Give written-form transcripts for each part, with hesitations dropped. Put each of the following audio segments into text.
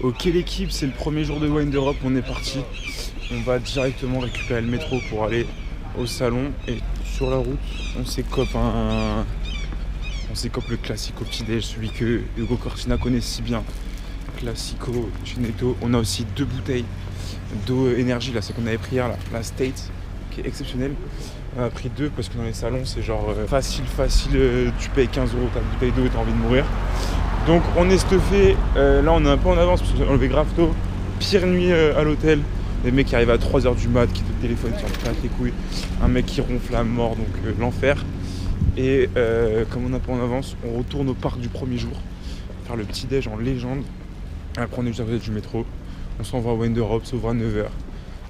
Ok l'équipe, c'est le premier jour de Wine Europe, on est parti. On va directement récupérer le métro pour aller au salon. Et sur la route, on s'écope le classico petit-déj, celui que Hugo Cortina connaît si bien. Classico Ginetto. On a aussi 2 bouteilles d'eau énergie, là, c'est qu'on avait pris hier, là, la State, qui est exceptionnelle. On a pris 2 parce que dans les salons, c'est genre facile, tu payes 15 € ta bouteille d'eau et t'as envie de mourir. Donc on est stuffé, là on est un peu en avance parce qu'on a enlevé grave tôt. Pire nuit à l'hôtel. Des mecs qui arrivent à 3h du mat, qui te téléphonent, qui en battent les couilles. Un mec qui ronfle à mort, donc l'enfer. Et comme on est un peu en avance, on retourne au parc du premier jour. Faire le petit déj en légende. Après on est juste à côté du métro. On s'en va à Wine d'Europe, ça ouvre à 9h.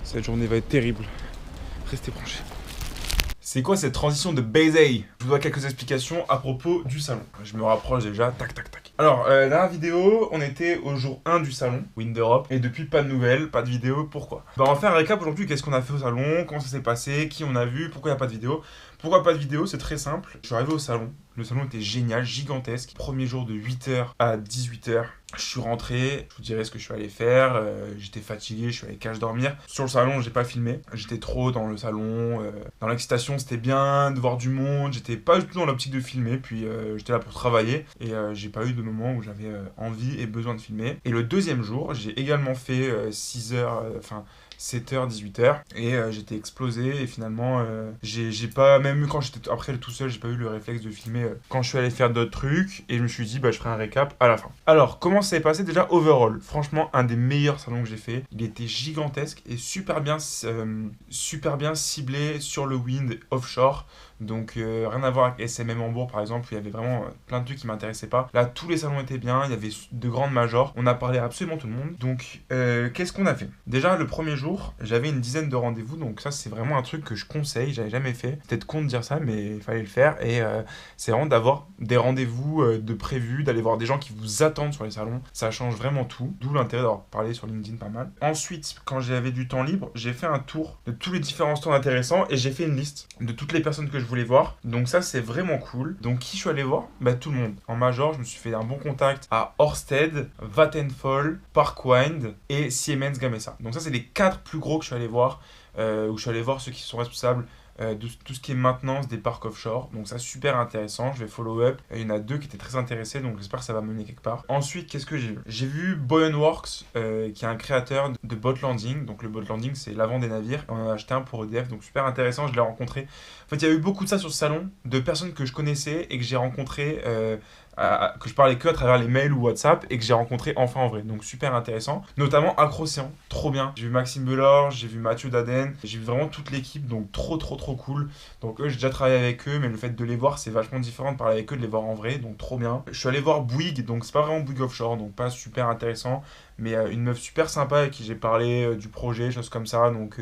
Cette journée va être terrible. Restez branchés. C'est quoi cette transition de baiser? Je vous dois quelques explications à propos du salon. Je me rapproche déjà, tac tac tac. Alors, dernière vidéo, on était au jour 1 du salon, Wine d'Europe, et depuis pas de nouvelles, pas de vidéo, pourquoi? On va faire un récap aujourd'hui, qu'est-ce qu'on a fait au salon, comment ça s'est passé, qui on a vu, pourquoi il n'y a pas de vidéo. Pourquoi pas de vidéo? C'est très simple. Je suis arrivé au salon, le salon était génial, gigantesque. Premier jour de 8h à 18h. Je suis rentré, je vous dirai ce que je suis allé faire, j'étais fatigué, je suis allé cache dormir. Sur le salon, j'ai pas filmé, j'étais trop dans le salon, dans l'excitation, c'était bien de voir du monde, j'étais pas du tout dans l'optique de filmer, puis j'étais là pour travailler et j'ai pas eu de moment où j'avais envie et besoin de filmer. Et le deuxième jour, j'ai également fait 7h, 18h et j'étais explosé et finalement j'ai pas, même quand j'étais après tout seul, j'ai pas eu le réflexe de filmer quand je suis allé faire d'autres trucs et je me suis dit je ferai un récap à la fin. Alors comment ça s'est passé déjà overall? Franchement un des meilleurs salons que j'ai fait, il était gigantesque et super bien ciblé sur le wind offshore. Donc rien à voir avec SMM Hambourg par exemple, où il y avait vraiment plein de trucs qui m'intéressaient pas. Là tous les salons étaient bien, il y avait de grandes majors, on a parlé à absolument tout le monde. Donc qu'est-ce qu'on a fait? Déjà le premier jour, j'avais une dizaine de rendez-vous, donc ça c'est vraiment un truc que je conseille, j'avais jamais fait. Peut-être con de dire ça, mais il fallait le faire. Et c'est vraiment d'avoir des rendez-vous de prévus, d'aller voir des gens qui vous attendent sur les salons. Ça change vraiment tout, d'où l'intérêt d'avoir parlé sur LinkedIn pas mal. Ensuite, quand j'avais du temps libre, j'ai fait un tour de tous les différents stands intéressants et j'ai fait une liste de toutes les personnes que je voulais voir. Donc ça c'est vraiment cool. Donc qui je suis allé voir? Tout le monde. En major, je me suis fait un bon contact à Orsted, Vattenfall, Parkwind et Siemens Gamesa. Donc ça c'est les 4 plus gros que je suis allé voir, où je suis allé voir ceux qui sont responsables de tout ce qui est maintenance des parcs offshore. Donc ça super intéressant, je vais follow up. Il y en a 2 qui étaient très intéressés, donc j'espère que ça va mener quelque part. Ensuite, qu'est-ce que j'ai vu? J'ai vu Boyanworks, qui est un créateur de boat landing. Donc le boat landing c'est l'avant des navires. On en a acheté un pour EDF, donc super intéressant, je l'ai rencontré. En fait il y a eu beaucoup de ça sur ce salon, de personnes que je connaissais et que j'ai rencontrées, que je parlais que à travers les mails ou WhatsApp et que j'ai rencontré enfin en vrai. Donc super intéressant. Notamment Acrocéan, trop bien. J'ai vu Maxime Belor, j'ai vu Mathieu Daden, j'ai vu vraiment toute l'équipe, donc trop cool. Donc eux, j'ai déjà travaillé avec eux, mais le fait de les voir, c'est vachement différent de parler avec eux, de les voir en vrai, donc trop bien. Je suis allé voir Bouygues, donc c'est pas vraiment Bouygues Offshore, donc pas super intéressant, mais une meuf super sympa avec qui j'ai parlé du projet, choses comme ça, donc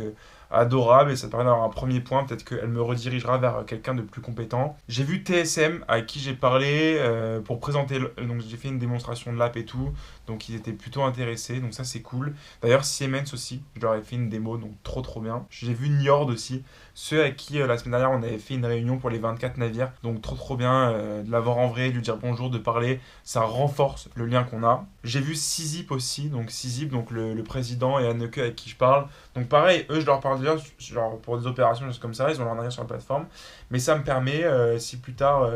adorable, et ça permet d'avoir un premier point, peut-être qu'elle me redirigera vers quelqu'un de plus compétent. J'ai vu TSM avec qui j'ai parlé pour présenter, donc j'ai fait une démonstration de l'app et tout, donc ils étaient plutôt intéressés, donc ça c'est cool. D'ailleurs Siemens aussi, je leur ai fait une démo, donc trop bien. J'ai vu Njord aussi, ceux avec qui la semaine dernière on avait fait une réunion pour les 24 navires, donc trop bien de l'avoir en vrai, de lui dire bonjour, de parler, ça renforce le lien qu'on a. J'ai vu Sizip aussi, donc Sizip, donc le président et Anneke avec qui je parle, donc pareil, eux je leur parle déjà genre pour des opérations, choses comme ça, ils ont leur arrière sur la plateforme, mais ça me permet, si plus tard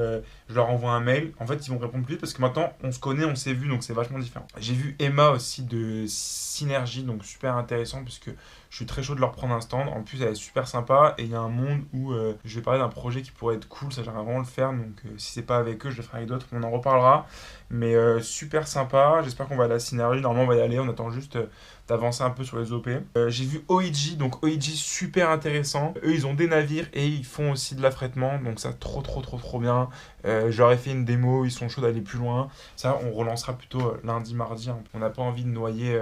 je leur envoie un mail, en fait ils vont répondre plus vite parce que maintenant on se connaît, on s'est vu, donc c'est vachement différent. J'ai vu Emma aussi de Synergie, donc super intéressant puisque je suis très chaud de leur prendre un stand. En plus elle est super sympa et il y a un monde où je vais parler d'un projet qui pourrait être cool, ça j'aimerais vraiment le faire, donc si c'est pas avec eux je le ferai avec d'autres, on en reparlera, mais super sympa, j'espère qu'on va à la Synergie, normalement on va y aller, on attend juste d'avancer un peu sur les OP. J'ai vu OIG, donc OIG super intéressant. Eux ils ont des navires et ils font aussi de l'affrètement, donc ça trop bien. Je leur ai fait une démo, ils sont chauds d'aller plus loin. Ça on relancera plutôt lundi, mardi, hein. On n'a pas envie de noyer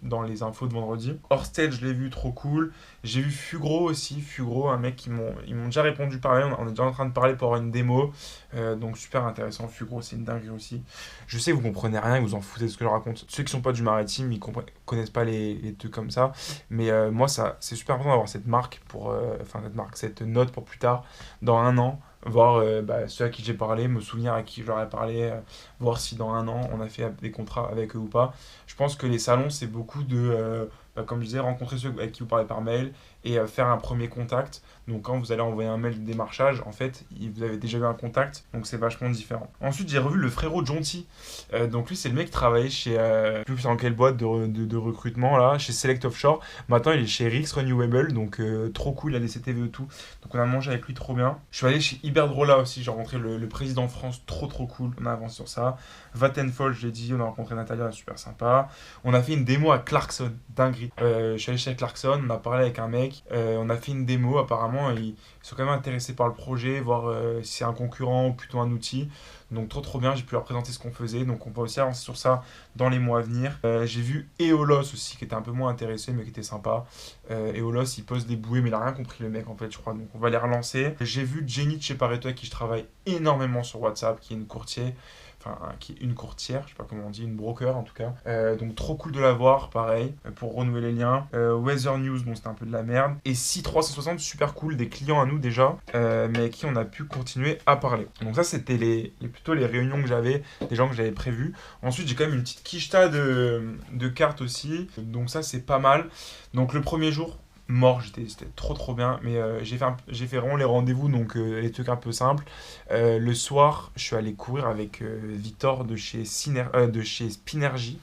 dans les infos de vendredi. Orsted je l'ai vu, trop cool. J'ai vu Fugro aussi, Fugro, un mec ils m'ont déjà répondu par mail, on est déjà en train de parler pour avoir une démo, donc super intéressant. Fugro c'est une dinguerie aussi. Je sais que vous comprenez rien, vous en foutez de ce que je raconte. Ceux qui sont pas du maritime, ils connaissent pas les trucs comme ça, mais moi ça c'est super important d'avoir cette marque pour cette note pour plus tard, dans un an, voir ceux à qui j'ai parlé, me souvenir à qui je leur ai parlé, voir si dans un an on a fait des contrats avec eux ou pas. Je pense que les salons, c'est beaucoup de, comme je disais, rencontrer ceux avec qui vous parlez par mail et faire un premier contact. Donc quand vous allez envoyer un mail de démarchage, en fait, vous avez déjà eu un contact, donc c'est vachement différent. Ensuite, j'ai revu le frérot Jonty. Donc lui, c'est le mec qui travaillait chez, je sais plus dans quelle boîte de recrutement, là, chez Select Offshore. Maintenant, il est chez Rix Renewable, donc trop cool, il a des CTV et tout. Donc on a mangé avec lui trop bien. Je suis allé chez Iberdrola aussi, j'ai rencontré le président France, trop cool, on a avancé sur ça. Vattenfall, je l'ai dit, on a rencontré Natalia, super sympa. On a fait une démo à Clarkson, dinguerie. Je suis allé chez Clarkson, on a parlé avec un mec, on a fait une démo, apparemment ils sont quand même intéressés par le projet, voir si c'est un concurrent ou plutôt un outil. Donc trop bien, j'ai pu leur présenter ce qu'on faisait, donc on va aussi avancer sur ça dans les mois à venir. J'ai vu Eolos aussi, qui était un peu moins intéressé, mais qui était sympa. Eolos, il pose des bouées, mais il a rien compris le mec en fait, je crois, donc on va les relancer. J'ai vu Jenny de chez Pareto, avec qui je travaille énormément sur WhatsApp, qui est une courtier. Enfin, qui est une courtière, je sais pas comment on dit, une broker en tout cas. Donc trop cool de la voir, pareil, pour renouer les liens. Weather News, bon c'était un peu de la merde. Et Si360, super cool, des clients à nous déjà, mais avec qui on a pu continuer à parler. Donc ça c'était plutôt les réunions que j'avais, des gens que j'avais prévus. Ensuite j'ai quand même une petite quicheta de cartes aussi, donc ça c'est pas mal. Donc le premier jour, mort, c'était trop bien, mais j'ai fait vraiment les rendez-vous, donc les trucs un peu simples. Le soir, je suis allé courir avec Victor de chez Spinergy,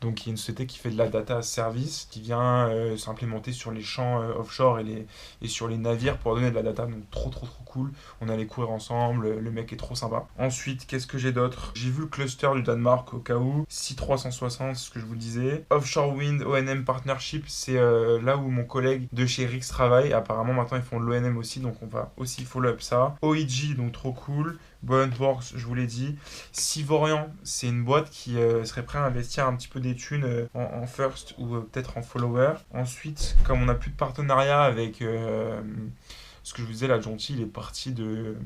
donc qui est une société qui fait de la data service, qui vient s'implémenter sur les champs offshore et sur les navires pour donner de la data, donc trop cool. On allait courir ensemble, le mec est trop sympa. Ensuite, qu'est-ce que j'ai d'autre? J'ai vu le cluster du Danemark au cas où, Si360, c'est ce que je vous disais. Offshore Wind O&M Partnership, c'est là où mon collègue de chez Rix travaille. Apparemment, maintenant, ils font de l'O&M aussi, donc on va aussi follow up ça. OEG, donc trop cool. Works, je vous l'ai dit. Sivorian, c'est une boîte qui serait prête à investir un petit peu des thunes en first ou peut-être en follower. Ensuite, comme on n'a plus de partenariat avec ce que je vous disais, là, Jonty, il est parti de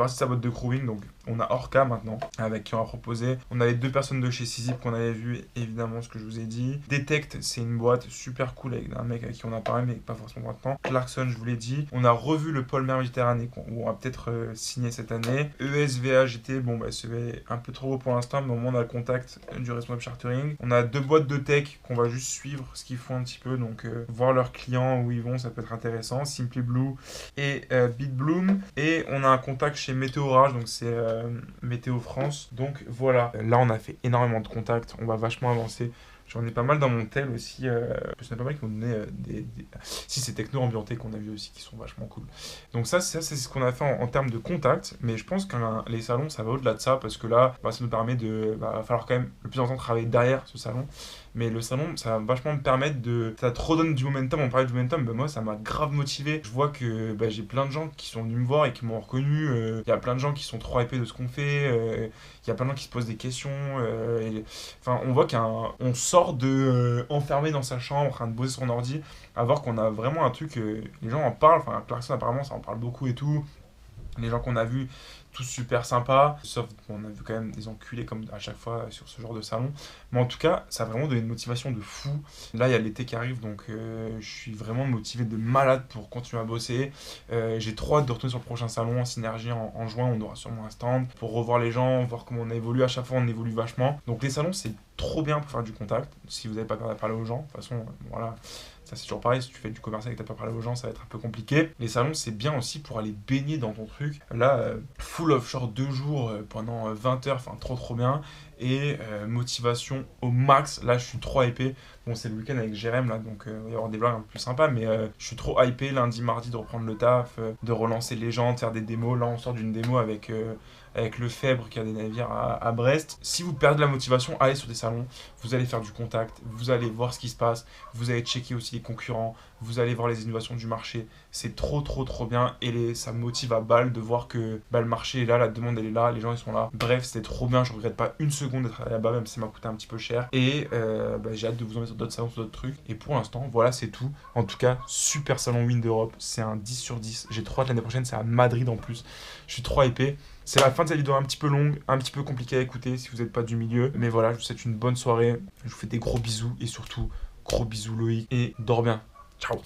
sa boîte de crewing, donc on a Orca maintenant, avec qui on a proposé. On a les 2 personnes de chez Sizip qu'on avait vu, évidemment, ce que je vous ai dit. Detect, c'est une boîte super cool avec un mec avec qui on a parlé, mais pas forcément maintenant. Clarkson, je vous l'ai dit. On a revu le pôle mer Méditerranée, où on va peut-être signer cette année. ESVAGT, bon, bah, c'est un peu trop haut pour l'instant, mais au moins on a le contact du responsable chartering. On a 2 boîtes de tech qu'on va juste suivre ce qu'ils font un petit peu, donc voir leurs clients, où ils vont, ça peut être intéressant. Simply Blue et BitBloom. Et on a un contact chez Météo Orage, donc c'est Météo France. Donc voilà, là on a fait énormément de contacts, on va vachement avancer. J'en ai pas mal dans mon tel aussi. Il y en a pas mal qui m'ont donné Si, c'est Techno Ambienté qu'on a vu aussi, qui sont vachement cool. Donc ça c'est ce qu'on a fait en termes de contacts. Mais je pense que les salons, ça va au-delà de ça. Parce que là, ça nous permet va falloir quand même le plus longtemps travailler derrière ce salon. Mais le salon, ça va vachement me permettre ça te redonne du momentum. On parlait du momentum, moi ça m'a grave motivé. Je vois que j'ai plein de gens qui sont venus me voir et qui m'ont reconnu. Il y a plein de gens qui sont trop hypés de ce qu'on fait. Il y a plein de gens qui se posent des questions. Enfin, on voit qu'on sort de enfermé dans sa chambre en train de bosser sur son ordi, à voir qu'on a vraiment un truc, les gens en parlent. Enfin, Clarkson apparemment ça en parle beaucoup et tout. Les gens qu'on a vus, tous super sympas, sauf qu'on a vu quand même des enculés comme à chaque fois sur ce genre de salon. Mais en tout cas, ça a vraiment donné une motivation de fou. Là, il y a l'été qui arrive, donc je suis vraiment motivé de malade pour continuer à bosser. J'ai trop hâte de retourner sur le prochain salon en synergie en juin. On aura sûrement un stand pour revoir les gens, voir comment on évolue. À chaque fois, on évolue vachement. Donc les salons, c'est trop bien pour faire du contact. Si vous n'avez pas peur de parler aux gens, de toute façon, voilà. Ça c'est toujours pareil, si tu fais du commerce et que t'as pas parlé aux gens, ça va être un peu compliqué. Les salons c'est bien aussi pour aller baigner dans ton truc. Là, full offshore 2 jours pendant 20 heures, enfin trop bien. Et motivation au max, là je suis trop hypé. Bon c'est le week-end avec Jérém là, donc il va y avoir des blagues un peu plus sympas, mais je suis trop hypé lundi, mardi de reprendre le taf, de relancer les gens, de faire des démos. Là on sort d'une démo avec le Fèbre qui a des navires à Brest. Si vous perdez la motivation, allez sur des salons, vous allez faire du contact, vous allez voir ce qui se passe, vous allez checker aussi les concurrents, vous allez voir les innovations du marché. C'est trop bien et ça me motive à balle de voir que le marché est là, la demande elle est là, les gens ils sont là. Bref, c'était trop bien, je regrette pas une seconde d'être allé là-bas, même si ça m'a coûté un petit peu cher. Et j'ai hâte de vous emmener sur d'autres salons, sur d'autres trucs. Et pour l'instant, voilà, c'est tout. En tout cas, super salon Wind Europe, c'est un 10 sur 10. J'ai trop hâte l'année prochaine, c'est à Madrid en plus. Je suis trop hypé. C'est la fin de cette vidéo un petit peu longue, un petit peu compliquée à écouter si vous n'êtes pas du milieu. Mais voilà, je vous souhaite une bonne soirée. Je vous fais des gros bisous et surtout, gros bisous Loïc. Et dors bien. Ciao.